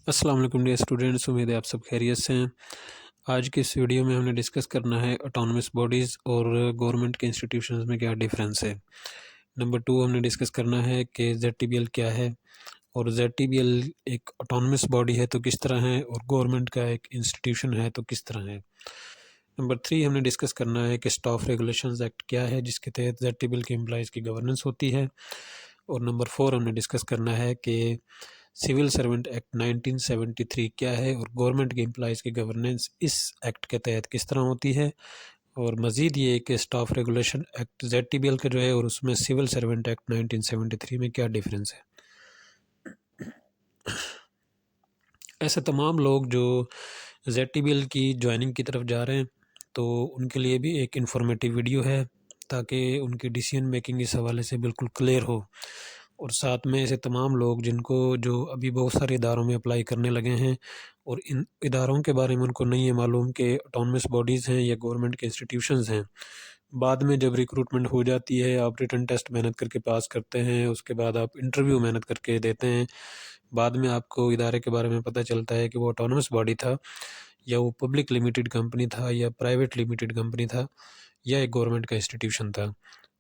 السلام علیکم dear students, امید ہے آپ سب خیریت سے ہیں۔ آج کی اس ویڈیو میں ہم نے ڈسکس کرنا ہے اٹانومس باڈیز اور گورنمنٹ کے انسٹیٹیوشنز میں کیا ڈیفرنس ہے۔ نمبر 2 ہم نے ڈسکس کرنا ہے کہ ZTBL کیا ہے، اور ZTBL ایک اٹانومس باڈی ہے تو کس طرح ہے، اور گورنمنٹ کا ایک انسٹیٹیوشن ہے تو کس طرح ہے۔ نمبر 3 ہم نے ڈسکس کرنا ہے کہ اسٹاف ریگولیشنز ایکٹ کیا ہے جس کے تحت ZTBL کے امپلائیز کی گورننس ہوتی ہے۔ اور نمبر 4 ہم نے ڈسکس کرنا ہے کہ سول سرونٹ ایکٹ 1973 کیا ہے، اور گورنمنٹ کے امپلائیز کی گورننس اس ایکٹ کے تحت کس طرح ہوتی ہے۔ اور مزید یہ کہ اسٹاف ریگولیشن ایکٹ ZTBL کا جو ہے اور اس میں سول سرونٹ ایکٹ 1973 میں کیا ڈیفرنس ہے۔ ایسے تمام لوگ جو ZTBL کی جوائننگ کی طرف جا رہے ہیں تو ان کے لیے بھی ایک انفارمیٹیو ویڈیو ہے تاکہ ان کی ڈیسیژن میکنگ اس حوالے سے بالکل کلیئر ہو، اور ساتھ میں ایسے تمام لوگ جن کو جو ابھی بہت سارے اداروں میں اپلائی کرنے لگے ہیں اور ان اداروں کے بارے میں ان کو نہیں ہے معلوم کہ اٹانومس باڈیز ہیں یا گورنمنٹ کے انسٹیٹیوشنز ہیں، بعد میں جب ریکروٹمنٹ ہو جاتی ہے آپ ریٹن ٹیسٹ محنت کر کے پاس کرتے ہیں، اس کے بعد آپ انٹرویو محنت کر کے دیتے ہیں، بعد میں آپ کو ادارے کے بارے میں پتہ چلتا ہے کہ وہ اٹانومس باڈی تھا یا وہ پبلک لمیٹڈ کمپنی تھا یا پرائیویٹ لمیٹڈ کمپنی تھا یا ایک گورنمنٹ کا انسٹیٹیوشن تھا۔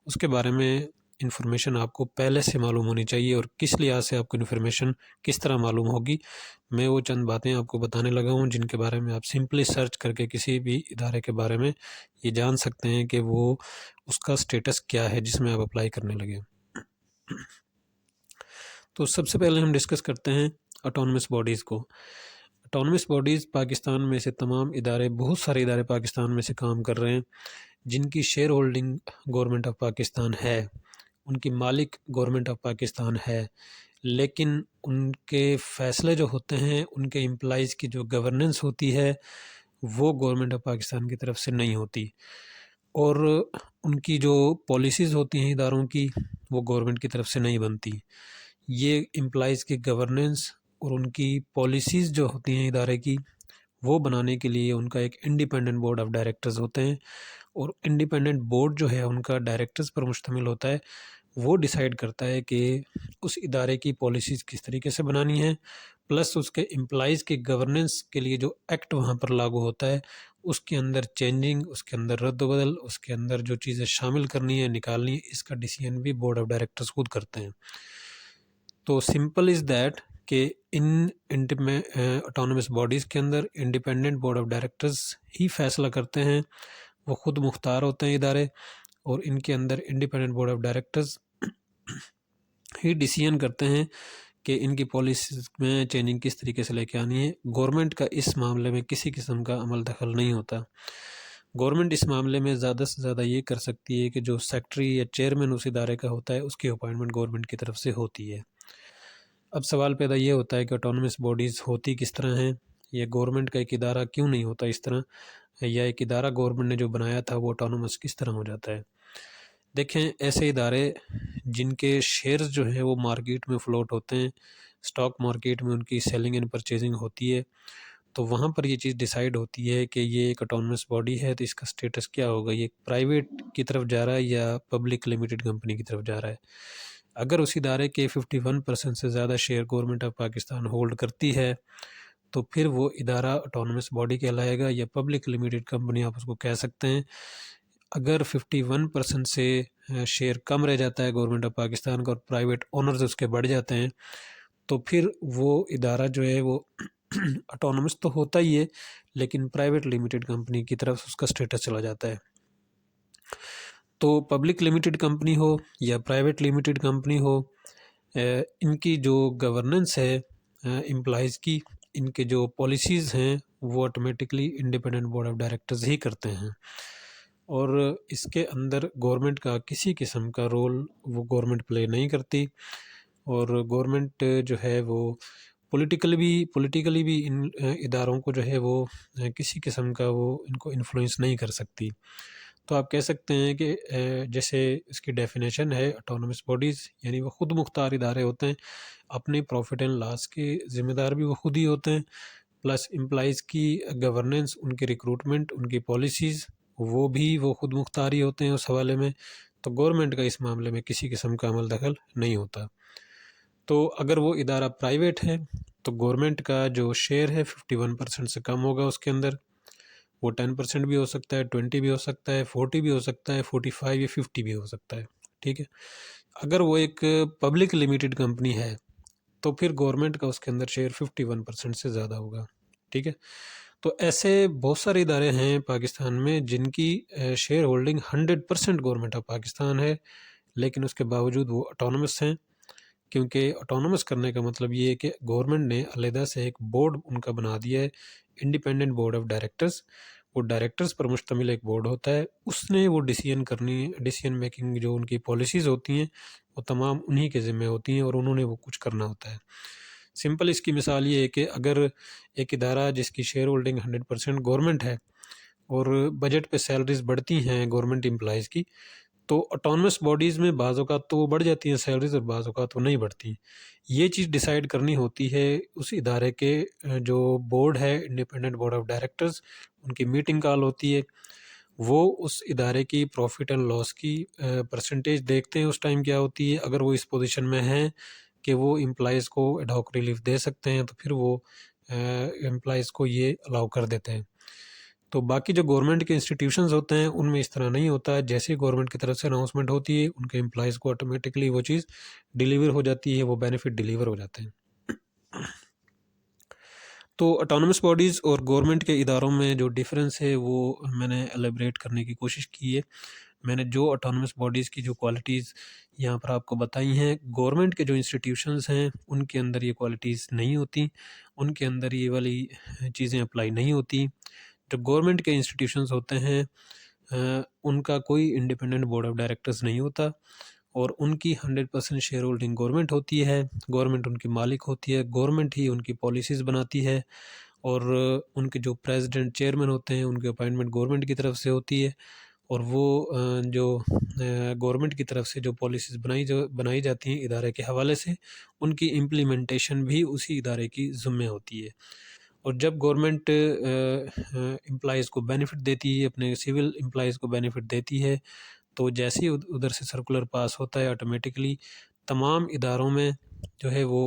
اس کے بارے میں انفارمیشن آپ کو پہلے سے معلوم ہونی چاہیے، اور کس لحاظ سے آپ کو انفارمیشن کس طرح معلوم ہوگی، میں وہ چند باتیں آپ کو بتانے لگا ہوں جن کے بارے میں آپ سمپلی سرچ کر کے کسی بھی ادارے کے بارے میں یہ جان سکتے ہیں کہ وہ اس کا سٹیٹس کیا ہے جس میں آپ اپلائی کرنے لگے۔ تو سب سے پہلے ہم ڈسکس کرتے ہیں اٹانومس باڈیز کو۔ اٹانومس باڈیز پاکستان میں سے تمام ادارے، بہت سارے ادارے پاکستان میں سے کام کر رہے ہیں جن کی share holding government of Pakistan ہے، ان کی مالک گورنمنٹ آف پاکستان ہے، لیکن ان کے فیصلے جو ہوتے ہیں، ان کے امپلائیز کی جو گورننس ہوتی ہے وہ گورنمنٹ آف پاکستان کی طرف سے نہیں ہوتی، اور ان کی جو پالیسیز ہوتی ہیں اداروں کی وہ گورنمنٹ کی طرف سے نہیں بنتی۔ یہ امپلائیز کی گورننس اور ان کی پالیسیز جو ہوتی ہیں ادارے کی وہ بنانے کے لیے ان کا ایک انڈیپینڈنٹ بورڈ آف ڈائریکٹرز ہوتے ہیں، اور انڈیپینڈنٹ بورڈ جو ہے ان کا ڈائریکٹرز پر مشتمل ہوتا ہے، وہ ڈیسائیڈ کرتا ہے کہ اس ادارے کی پالیسیز کس طریقے سے بنانی ہے، پلس اس کے امپلائیز کی گورننس کے لیے جو ایکٹ وہاں پر لاگو ہوتا ہے اس کے اندر چینجنگ، اس کے اندر رد و بدل، اس کے اندر جو چیزیں شامل کرنی ہے نکالنی ہے، اس کا ڈیسیژن بھی بورڈ آف ڈائریکٹرز خود کرتے ہیں۔ تو سمپل از دیٹ کہ ان اٹانومس باڈیز کے اندر انڈیپینڈنٹ بورڈ آف ڈائریکٹرز ہی فیصلہ کرتے ہیں، وہ خود مختار ہوتے ہیں ادارے، اور ان کے اندر انڈیپینڈنٹ بورڈ آف ڈائریکٹرز ہی ڈیسیژن کرتے ہیں کہ ان کی پالیسیز میں چینجنگ کس طریقے سے لے کے آنی ہے۔ گورنمنٹ کا اس معاملے میں کسی قسم کا عمل دخل نہیں ہوتا۔ گورنمنٹ اس معاملے میں زیادہ سے زیادہ یہ کر سکتی ہے کہ جو سیکٹری یا چیئرمین اس ادارے کا ہوتا ہے اس کی اپائنٹمنٹ گورنمنٹ کی طرف سے ہوتی ہے۔ اب سوال پیدا یہ ہوتا ہے کہ اٹانومس باڈیز ہوتی کس طرح ہیں، یہ گورنمنٹ کا ایک ادارہ کیوں نہیں ہوتا اس طرح، یا ایک ادارہ گورنمنٹ نے جو بنایا تھا وہ اٹانومس کس طرح ہو جاتا ہے۔ دیکھیں، ایسے ادارے جن کے شیئرز جو ہیں وہ مارکیٹ میں فلوٹ ہوتے ہیں، اسٹاک مارکیٹ میں ان کی سیلنگ اینڈ پرچیزنگ ہوتی ہے، تو وہاں پر یہ چیز ڈیسائیڈ ہوتی ہے کہ یہ ایک اٹانومس باڈی ہے تو اس کا سٹیٹس کیا ہوگا، یہ پرائیویٹ کی طرف جا رہا ہے یا پبلک لمیٹڈ کمپنی کی طرف جا رہا ہے۔ اگر اس ادارے کے 51% سے زیادہ share government of Pakistan hold کرتی ہے تو پھر وہ ادارہ اٹانومس باڈی کہلائے گا، یا پبلک لمیٹڈ کمپنی آپ اس کو کہہ سکتے ہیں۔ اگر 51% سے شیئر کم رہ جاتا ہے گورنمنٹ آف پاکستان کا اور پرائیویٹ اونرز اس کے بڑھ جاتے ہیں تو پھر وہ ادارہ جو ہے وہ اٹانومس تو ہوتا ہی ہے لیکن پرائیویٹ لمیٹڈ کمپنی کی طرف اس کا سٹیٹس چلا جاتا ہے۔ تو پبلک لمیٹڈ کمپنی ہو یا پرائیویٹ لمیٹڈ کمپنی ہو، ان کی جو گورننس ہے امپلائیز کی، ان کے جو پالیسیز ہیں وہ automatically independent board of directors ہی کرتے ہیں، اور اس کے اندر گورنمنٹ کا کسی قسم کا رول وہ گورنمنٹ پلے نہیں کرتی، اور گورنمنٹ جو ہے وہ پولیٹیکلی بھی ان اداروں کو جو ہے وہ کسی قسم کا وہ ان کو انفلوئنس نہیں کر سکتی۔ تو آپ کہہ سکتے ہیں کہ جیسے اس کی ڈیفینیشن ہے اٹانومس باڈیز، یعنی وہ خود مختار ادارے ہوتے ہیں، اپنی پروفٹ اینڈ لاس کے ذمہ دار بھی وہ خود ہی ہوتے ہیں، پلس امپلائیز کی گورننس، ان کی ریکروٹمنٹ، ان کی پالیسیز وہ خود مختار ہی ہوتے ہیں اس حوالے میں، تو گورنمنٹ کا اس معاملے میں کسی قسم کا عمل دخل نہیں ہوتا۔ تو اگر وہ ادارہ پرائیویٹ ہے تو گورنمنٹ کا جو شیئر ہے 51% سے کم ہوگا اس کے اندر. وہ 10% بھی ہو سکتا ہے، 20 بھی ہو سکتا ہے، 40 بھی ہو سکتا ہے، 45 یا 50 بھی ہو سکتا ہے. ٹھیک ہے. اگر وہ ایک پبلک لمیٹڈ کمپنی ہے تو پھر گورنمنٹ کا اس کے اندر شیئر 51% سے زیادہ ہوگا. ٹھیک ہے. تو ایسے بہت سارے ادارے ہیں پاکستان میں جن کی share holding 100% government of Pakistan ہے، لیکن اس کے باوجود وہ اٹانومس ہیں. کیونکہ اٹانومس کرنے کا مطلب یہ ہے کہ گورنمنٹ نے علیحدہ سے ایک بورڈ ان کا بنا دیا ہے، انڈیپینڈنٹ بورڈ آف ڈائریکٹرز. وہ ڈائریکٹرز پر مشتمل ایک بورڈ ہوتا ہے، اس نے وہ ڈیسیژن میکنگ جو ان کی پالیسیز ہوتی ہیں وہ تمام انہی کے ذمہ ہوتی ہیں، اور انہوں نے وہ کچھ کرنا ہوتا ہے. سمپل اس کی مثال یہ ہے کہ اگر ایک ادارہ جس کی شیئر ہولڈنگ 100% گورنمنٹ ہے اور بجٹ پہ سیلریز بڑھتی ہیں گورنمنٹ امپلائیز کی، تو اٹانومس باڈیز میں بعض اوقات تو وہ بڑھ جاتی ہیں سیلریز اور بعض اوقات وہ نہیں بڑھتی. یہ چیز ڈیسائیڈ کرنی ہوتی ہے اس ادارے کے جو بورڈ ہے، انڈیپینڈنٹ بورڈ آف ڈائریکٹرز، ان کی میٹنگ کال ہوتی ہے. وہ اس ادارے کی پروفٹ اینڈ لاس کی پرسنٹیج دیکھتے ہیں اس ٹائم کیا ہوتی ہے. اگر وہ اس پوزیشن میں ہیں کہ وہ امپلائیز کو ایڈ ہاک ریلیف دے سکتے ہیں تو پھر وہ امپلائیز کو یہ الاؤ کر دیتے ہیں. تو باقی جو گورنمنٹ کے انسٹیٹیوشنز ہوتے ہیں ان میں اس طرح نہیں ہوتا. جیسے گورنمنٹ کی طرف سے اناؤنسمنٹ ہوتی ہے ان کے امپلائیز کو آٹومیٹکلی وہ چیز ڈیلیور ہو جاتی ہے، وہ بینیفٹ ڈیلیور ہو جاتے ہیں. تو اٹانومس باڈیز اور گورنمنٹ کے اداروں میں جو ڈیفرنس ہے وہ میں نے ایلیبریٹ کرنے کی کوشش کی ہے. میں نے جو اٹانومس باڈیز کی جو کوالٹیز یہاں پر آپ کو بتائی ہیں، گورنمنٹ کے جو انسٹیٹیوشنز ہیں ان کے اندر یہ کوالٹیز نہیں ہوتی، ان کے اندر یہ والی چیزیں اپلائی نہیں ہوتی. جو گورنمنٹ کے انسٹیٹیوشنز ہوتے ہیں ان کا کوئی انڈیپینڈنٹ بورڈ آف ڈائریکٹرز نہیں ہوتا، اور ان کی 100% شیئر ہولڈنگ گورنمنٹ ہوتی ہے. گورنمنٹ ان کی مالک ہوتی ہے، گورنمنٹ ہی ان کی پالیسیز بناتی ہے، اور ان کے جو پریزیڈنٹ چیئرمین ہوتے ہیں ان کی اپائنٹمنٹ گورنمنٹ کی طرف سے ہوتی ہے. اور وہ جو گورنمنٹ کی طرف سے جو پالیسیز بنائی جاتی ہیں ادارے کے حوالے سے، ان کی امپلیمنٹیشن بھی اسی ادارے کی ذمہ ہوتی ہے. اور جب گورنمنٹ امپلائیز کو بینیفٹ دیتی ہے، اپنے سول امپلائیز کو بینیفٹ دیتی ہے، تو جیسے ہی ادھر سے سرکولر پاس ہوتا ہے آٹومیٹکلی تمام اداروں میں جو ہے وہ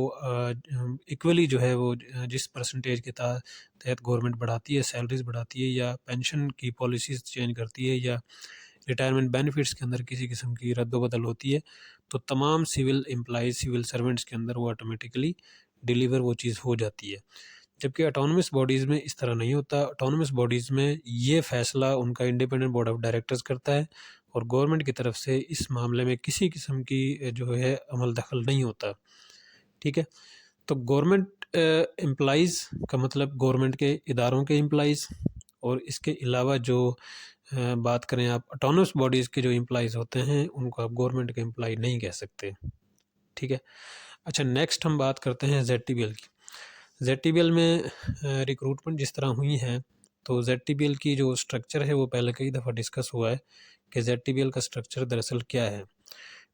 ایکولی جو ہے وہ جس پرسنٹیج کے تحت گورنمنٹ بڑھاتی ہے، سیلریز بڑھاتی ہے، یا پینشن کی پالیسیز چینج کرتی ہے، یا ریٹائرمنٹ بینیفٹس کے اندر کسی قسم کی رد و بدل ہوتی ہے، تو تمام سول امپلائیز، سول سرونٹس کے اندر وہ آٹومیٹکلی ڈیلیور وہ چیز ہو جاتی ہے. جبکہ اٹانومس باڈیز میں اس طرح نہیں ہوتا. اٹانومس باڈیز میں یہ فیصلہ ان کا انڈیپینڈنٹ بورڈ آف ڈائریکٹرز کرتا ہے، اور گورنمنٹ کی طرف سے اس معاملے میں کسی قسم کی جو ہے عمل دخل نہیں ہوتا. ٹھیک ہے. تو گورنمنٹ امپلائیز کا مطلب گورنمنٹ کے اداروں کے امپلائیز، اور اس کے علاوہ جو بات کریں آپ اٹانومس باڈیز کے جو امپلائیز ہوتے ہیں ان کو آپ گورنمنٹ کے امپلائی نہیں کہہ سکتے. ٹھیک ہے. اچھا، نیکسٹ ہم بات کرتے ہیں زیڈ ٹی بی ایل کی. زیڈ ٹی بی ایل میں ریکروٹمنٹ جس طرح ہوئی ہیں، تو زیڈ ٹی بی ایل کی جو سٹرکچر ہے وہ پہلے کئی دفعہ ڈسکس ہوا ہے کہ زیڈ ٹی بی ایل کا سٹرکچر دراصل کیا ہے.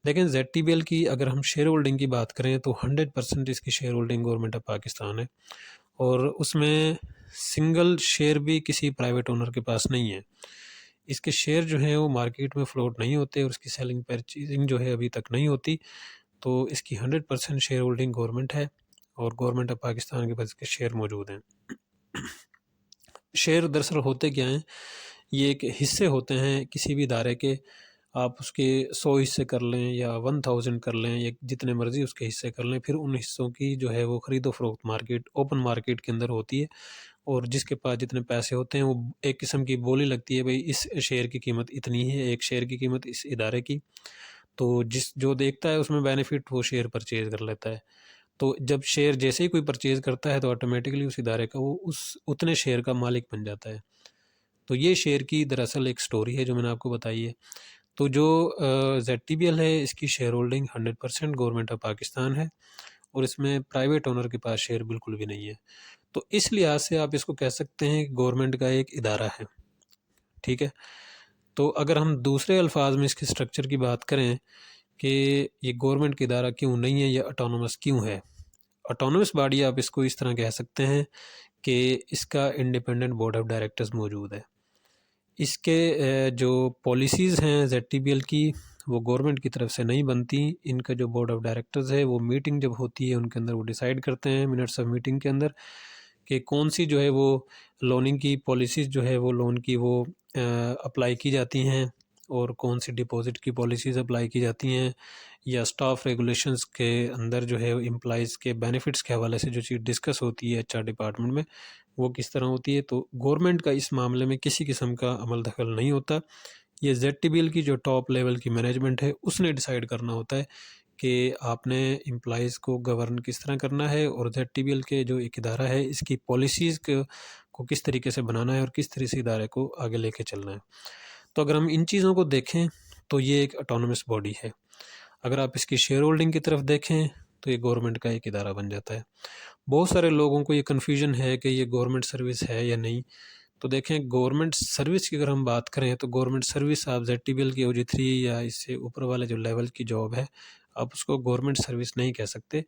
لیکن زیڈ ٹی بی ایل کی اگر ہم شیئر ہولڈنگ کی بات کریں تو 100% اس کی share holding government of Pakistan ہے، اور اس میں سنگل شیئر بھی کسی پرائیویٹ اونر کے پاس نہیں ہے. اس کے شیئر جو ہیں وہ مارکیٹ میں فلوٹ نہیں ہوتے، اور اس کی سیلنگ پرچیزنگ جو ہے ابھی تک نہیں ہوتی. تو اس کی 100% شیئر ہولڈنگ گورنمنٹ ہے، اور گورنمنٹ آف پاکستان کے پاس اس کے شیئر موجود ہیں. شیئر دراصل ہوتے کیا ہیں؟ یہ ایک حصے ہوتے ہیں کسی بھی ادارے کے. آپ اس کے 100 حصے کر لیں یا 1000 کر لیں، یا جتنے مرضی اس کے حصے کر لیں، پھر ان حصوں کی جو ہے وہ خرید و فروخت مارکیٹ، اوپن مارکیٹ کے اندر ہوتی ہے. اور جس کے پاس جتنے پیسے ہوتے ہیں وہ ایک قسم کی بولی لگتی ہے، بھئی اس شیئر کی قیمت اتنی ہے، ایک شیئر کی قیمت اس ادارے کی. تو جو دیکھتا ہے اس میں بینیفٹ وہ شیئر پرچیز کر لیتا ہے. تو جب شیئر جیسے ہی کوئی پرچیز کرتا ہے تو آٹومیٹکلی اس ادارے کا وہ اتنے شیئر کا مالک بن جاتا ہے. تو یہ شیئر کی دراصل ایک سٹوری ہے جو میں نے آپ کو بتائی ہے. تو جو زیڈ ٹی بی ایل ہے اس کی share holding 100% government of Pakistan ہے، اور اس میں پرائیویٹ اونر کے پاس شیئر بالکل بھی نہیں ہے. تو اس لحاظ سے آپ اس کو کہہ سکتے ہیں کہ گورنمنٹ کا ایک ادارہ ہے. ٹھیک ہے. تو اگر ہم دوسرے الفاظ میں اس کے سٹرکچر کی بات کریں کہ یہ گورنمنٹ کا ادارہ کیوں نہیں ہے یا اٹانومس کیوں ہے، اٹانومس باڈی آپ اس کو اس طرح کہہ سکتے ہیں کہ اس کا انڈیپینڈنٹ بورڈ آف ڈائریکٹرز موجود ہے. اس کے جو پالیسیز ہیں زیڈ ٹی بی ایل کی وہ گورنمنٹ کی طرف سے نہیں بنتی. ان کا جو بورڈ آف ڈائریکٹرز ہے وہ میٹنگ جب ہوتی ہے ان کے اندر وہ ڈیسائیڈ کرتے ہیں منٹس آف میٹنگ کے اندر کہ کون سی جو ہے وہ لوننگ کی پالیسیز جو ہے وہ لون کی وہ اپلائی کی جاتی ہیں اور کون سی ڈپازٹ کی پالیسیز اپلائی کی جاتی ہیں, یا اسٹاف ریگولیشنز کے اندر جو ہے امپلائیز کے بینیفٹس کے حوالے سے جو چیز ڈسکس ہوتی ہے HR ڈپارٹمنٹ میں وہ کس طرح ہوتی ہے. تو گورنمنٹ کا اس معاملے میں کسی قسم کا عمل دخل نہیں ہوتا. یہ ZTBL کی جو ٹاپ لیول کی مینجمنٹ ہے اس نے ڈیسائیڈ کرنا ہوتا ہے کہ آپ نے امپلائیز کو گورن کس طرح کرنا ہے, اور ZTBL کے جو ایک ادارہ ہے اس کی پالیسیز کو کس طریقے سے بنانا ہے اور کس طرح سے ادارے کو آگے لے کے چلنا ہے. تو اگر ہم ان چیزوں کو دیکھیں تو یہ ایک اٹانومس باڈی ہے. اگر آپ اس کی شیئر ہولڈنگ کی طرف دیکھیں تو یہ گورنمنٹ کا ایک ادارہ بن جاتا ہے. بہت سارے لوگوں کو یہ کنفیوژن ہے کہ یہ گورنمنٹ سروس ہے یا نہیں. تو دیکھیں گورنمنٹ سروس کی اگر ہم بات کریں تو گورنمنٹ سروس آپ ZTBL کی OG3 یا اس سے اوپر والے جو لیول کی جاب ہے آپ اس کو گورنمنٹ سروس نہیں کہہ سکتے,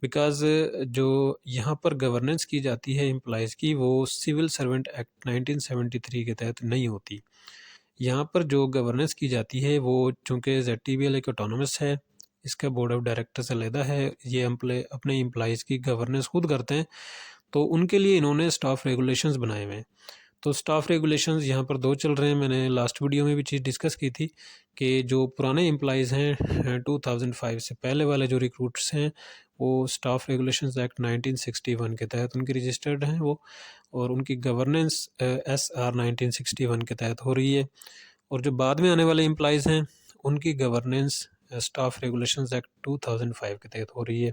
بیکاز جو یہاں پر گورننس کی جاتی ہے امپلائیز کی وہ سول سرونٹ ایکٹ 1973 کے تحت نہیں ہوتی. یہاں پر جو گورننس کی جاتی ہے وہ چونکہ ZTBL ایک اٹانومس ہے, اس کا بورڈ آف ڈائریکٹر سے علیحدہ ہے, یہ اپنے امپلائیز کی گورننس خود کرتے ہیں. تو ان کے لیے انہوں نے اسٹاف ریگولیشنز بنائے ہوئے ہیں. تو اسٹاف ریگولیشنز یہاں پر 2 چل رہے ہیں. میں نے لاسٹ ویڈیو میں بھی چیز ڈسکس کی تھی کہ جو پرانے امپلائیز ہیں 2005 سے پہلے والے جو ریکروٹس ہیں وہ اسٹاف ریگولیشنز ایکٹ 1961 کے تحت ان کی رجسٹرڈ ہیں وہ, اور ان کی گورننس SR 1961 کے تحت ہو رہی ہے. اور جو بعد میں آنے والے امپلائیز ہیں ان کی گورننس اسٹاف ریگولیشنز ایکٹ 2005 کے تحت ہو رہی ہے.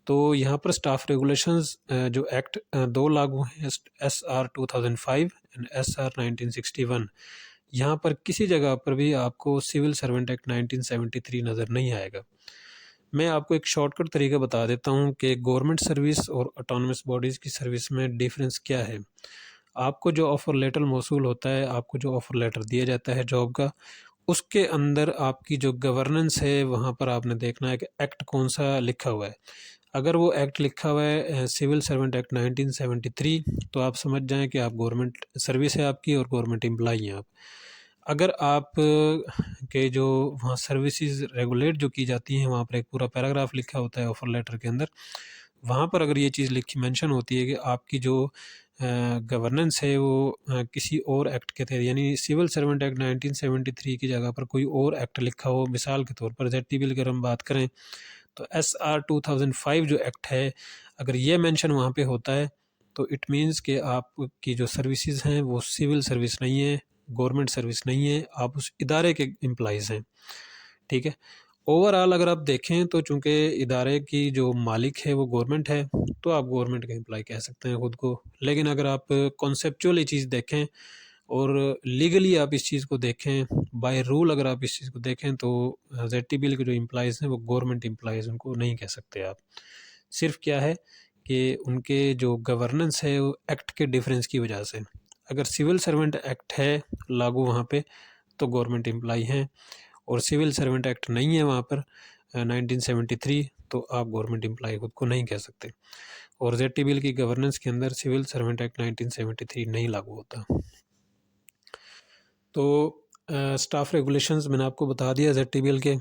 تو یہاں پر اسٹاف ریگولیشنز جو ایکٹ 2 لاگو ہیں SR 2005 اینڈ SR 1961, یہاں پر کسی جگہ پر بھی آپ کو سول سرونٹ ایکٹ 1973 نظر نہیں آئے گا. میں آپ کو ایک شارٹ کٹ طریقہ بتا دیتا ہوں کہ گورنمنٹ سروس اور اٹانومس باڈیز کی سروس میں ڈیفرنس کیا ہے. آپ کو جو آفر لیٹر موصول ہوتا ہے, آپ کو جو آفر لیٹر دیا جاتا ہے جاب کا, اس کے اندر آپ کی جو گورننس ہے وہاں پر آپ نے دیکھنا ہے کہ ایکٹ کون سا لکھا ہوا ہے. اگر وہ ایکٹ لکھا ہوا ہے سول سرونٹ ایکٹ 1973 تو آپ سمجھ جائیں کہ آپ گورنمنٹ سروس ہے آپ کی اور گورنمنٹ امپلائی ہیں آپ. اگر آپ کے جو وہاں سروسز ریگولیٹ جو کی جاتی ہیں وہاں پر ایک پورا پیراگراف لکھا ہوتا ہے آفر لیٹر کے اندر, وہاں پر اگر یہ چیز لکھی مینشن ہوتی ہے کہ آپ کی جو گورننس ہے وہ کسی اور ایکٹ کے تحت, یعنی سول سرونٹ ایکٹ 1973 کی جگہ پر کوئی اور ایکٹ لکھا ہو, مثال کے طور پر ZTBL کی اگر ہم بات کریں تو SR 2005 جو ایکٹ ہے اگر یہ مینشن وہاں پہ ہوتا ہے تو اٹ مینس کہ آپ کی جو سروسز ہیں وہ سول سروس نہیں ہے, گورنمنٹ سروس نہیں ہے, آپ اس ادارے کے امپلائیز ہیں. ٹھیک ہے. اوورآل اگر آپ دیکھیں تو چونکہ ادارے کی جو مالک ہے وہ گورنمنٹ ہے تو آپ گورنمنٹ کے امپلائی کہہ سکتے ہیں خود کو. لیکن اگر آپ کانسیپچول یہ چیز دیکھیں اور لیگلی آپ اس چیز کو دیکھیں, بائی رول اگر آپ اس چیز کو دیکھیں تو ZTBL کے جو امپلائیز ہیں وہ گورنمنٹ امپلائیز ان کو نہیں کہہ سکتے آپ. صرف کیا ہے کہ ان کے جو گورننس ہے وہ ایکٹ کے ڈیفرنس کی وجہ سے, اگر سول سرونٹ ایکٹ ہے لاگو وہاں پہ تو گورنمنٹ امپلائی ہیں, اور سول سرونٹ ایکٹ نہیں ہے وہاں پر 1973 تو آپ گورنمنٹ امپلائی خود کو نہیں کہہ سکتے. اور ZTBL کی گورننس کے اندر سول سرونٹ ایکٹ 1973 نہیں لاگو ہوتا. تو اسٹاف ریگولیشنز میں نے آپ کو بتا دیا ZTBL کے.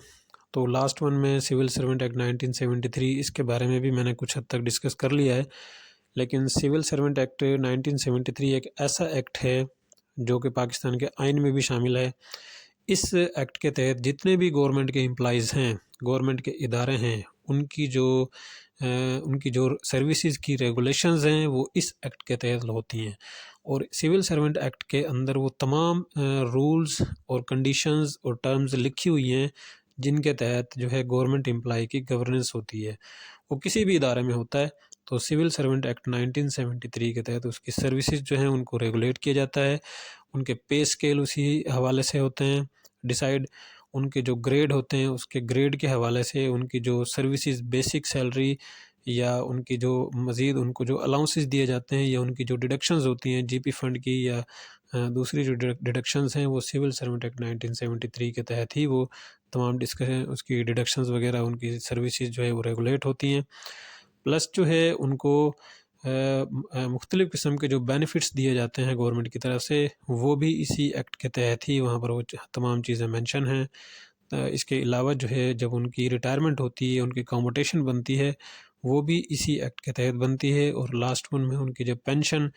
تو لاسٹ ون میں سول سرونٹ ایکٹ 1973, اس کے بارے میں بھی میں نے کچھ حد تک ڈسکس کر لیا ہے. لیکن سول سرونٹ ایکٹ 1973 ایک ایسا ایکٹ ہے جو کہ پاکستان کے آئین میں بھی شامل ہے. اس ایکٹ کے تحت جتنے بھی گورنمنٹ کے امپلائیز ہیں, گورنمنٹ کے ادارے ہیں, ان کی جو سروسز کی ریگولیشنز ہیں وہ اس ایکٹ کے تحت ہوتی ہیں. اور سول سرونٹ ایکٹ کے اندر وہ تمام رولز اور کنڈیشنز اور ٹرمز لکھی ہوئی ہیں جن کے تحت جو ہے گورنمنٹ امپلائی کی گورننس ہوتی ہے. وہ کسی بھی ادارے میں ہوتا ہے تو سول سرونٹ ایکٹ 1973 کے تحت اس کی سروسز جو ہیں ان کو ریگولیٹ کیا جاتا ہے. ان کے پے اسکیل اسی حوالے سے ہوتے ہیں ڈیسائیڈ, ان کے جو گریڈ ہوتے ہیں اس کے گریڈ کے حوالے سے, ان کی جو سروسز بیسک سیلری یا ان کی جو مزید ان کو جو الاؤنسز دیے جاتے ہیں یا ان کی جو ڈیڈکشنز ہوتی ہیں GP فنڈ کی یا دوسری جو ڈیڈکشنز ہیں وہ سول سرونٹ ایکٹ 1973 کے تحت ہی وہ تمام اس کی ڈیڈکشنز وغیرہ ان کی سروسز جو ہے وہ ریگولیٹ ہوتی ہیں. پلس جو ہے ان کو مختلف قسم کے جو بینیفٹس دیے جاتے ہیں گورنمنٹ کی طرف سے وہ بھی اسی ایکٹ کے تحت ہی وہاں پر وہ تمام چیزیں مینشن ہیں. اس کے علاوہ جو ہے جب ان کی ریٹائرمنٹ ہوتی ہے، ان کی کموٹیشن بنتی ہے، وہ بھی اسی ایکٹ کے تحت بنتی ہے، اور لاسٹ ون میں ان کی جب پینشن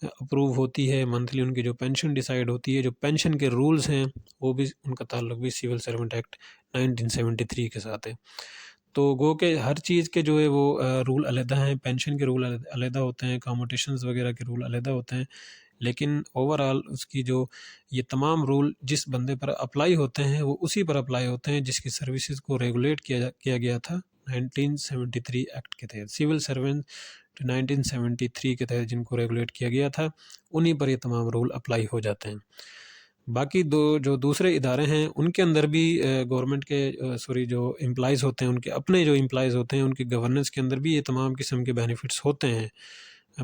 اپروو ہوتی ہے، منتھلی ان کی جو پینشن ڈیسائیڈ ہوتی ہے، جو پینشن کے رولز ہیں وہ بھی ان کا تعلق بھی سول سرونٹ ایکٹ 1973 کے ساتھ ہے۔ تو گو کہ ہر چیز کے جو ہے وہ رول علیحدہ ہیں، پینشن کے رول علیحدہ ہوتے ہیں، کموٹیشنز وغیرہ کے رول علیحدہ ہوتے ہیں، لیکن اوورآل اس کی جو یہ تمام رول جس بندے پر اپلائی ہوتے ہیں وہ اسی پر اپلائی ہوتے ہیں جس کی سروسز کو ریگولیٹ کیا گیا تھا 1973 ایکٹ کے تحت، سول سرونٹ 1973 کے تحت جن کو ریگولیٹ کیا گیا تھا انہی پر یہ تمام رول اپلائی ہو جاتے ہیں۔ باقی جو دوسرے ادارے ہیں ان کے اندر بھی گورنمنٹ کے جو امپلائیز ہوتے ہیں، ان کے اپنے جو امپلائیز ہوتے ہیں، ان کی گورننس کے اندر بھی یہ تمام قسم کے بینیفٹس ہوتے ہیں۔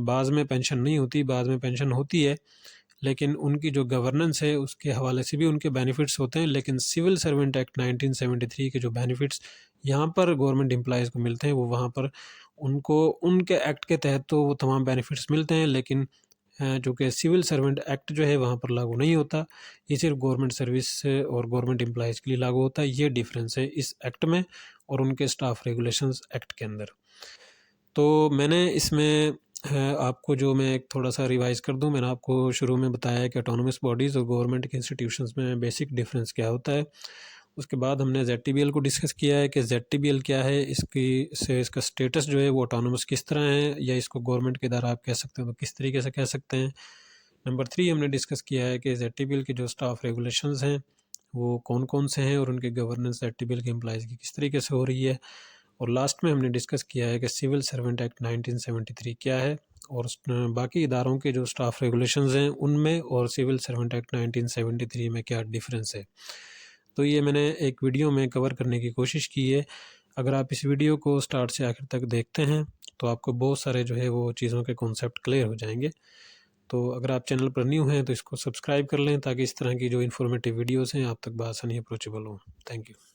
بعض میں پینشن نہیں ہوتی، بعض میں پینشن ہوتی ہے، لیکن ان کی جو گورننس ہے اس کے حوالے سے بھی ان کے بینیفٹس ہوتے ہیں۔ لیکن سول سرونٹ ایکٹ 1973 کے جو بینیفٹس یہاں پر گورنمنٹ امپلائیز کو ملتے ہیں وہ وہاں پر ان کو ان کے ایکٹ کے تحت تو وہ تمام بینیفٹس ملتے ہیں، لیکن جو کہ سول سرونٹ ایکٹ جو ہے وہاں پر لاگو نہیں ہوتا، یہ صرف گورنمنٹ سروس اور گورنمنٹ امپلائیز کے لیے لاگو ہوتا ہے۔ یہ ڈیفرنس ہے اس ایکٹ میں اور ان کے اسٹاف ریگولیشنز ایکٹ کے اندر۔ تو میں نے اس میں آپ کو جو میں ایک تھوڑا سا ریوائز کر دوں، میں نے آپ کو شروع میں بتایا کہ آٹونومس باڈیز اور گورنمنٹ کے انسٹیٹیوشنز میں بیسک ڈفرینس کیا ہوتا ہے۔ اس کے بعد ہم نے زیڈ ٹی بی ایل کو ڈسکس کیا ہے کہ زیڈ ٹی بی ایل کیا ہے، اس کا سٹیٹس جو ہے وہ آٹونومس کس طرح ہے، یا اس کو گورنمنٹ کے ادارہ آپ کہہ سکتے ہیں تو کس طریقے سے کہہ سکتے ہیں۔ نمبر 3 ہم نے ڈسکس کیا ہے کہ زیڈ ٹی بی ایل کے جو اسٹاف ریگولیشنز ہیں وہ کون کون سے ہیں اور ان کی governance Z T B L کے امپلائیز کی کس طریقے سے ہو رہی ہے۔ اور لاسٹ میں ہم نے ڈسکس کیا ہے کہ سول سرونٹ ایکٹ 1973 کیا ہے، اور باقی اداروں کے جو اسٹاف ریگولیشنز ہیں ان میں اور سول سرونٹ ایکٹ 1973 میں کیا ڈیفرنس ہے۔ تو یہ میں نے ایک ویڈیو میں کور کرنے کی کوشش کی ہے۔ اگر آپ اس ویڈیو کو سٹارٹ سے آخر تک دیکھتے ہیں تو آپ کو بہت سارے جو ہے وہ چیزوں کے کانسیپٹ کلیئر ہو جائیں گے۔ تو اگر آپ چینل پر نیو ہیں تو اس کو سبسکرائب کر لیں تاکہ اس طرح کی جو انفارمیٹیو ویڈیوز ہیں آپ تک بآسانی اپروچیبل ہوں۔ Thank you.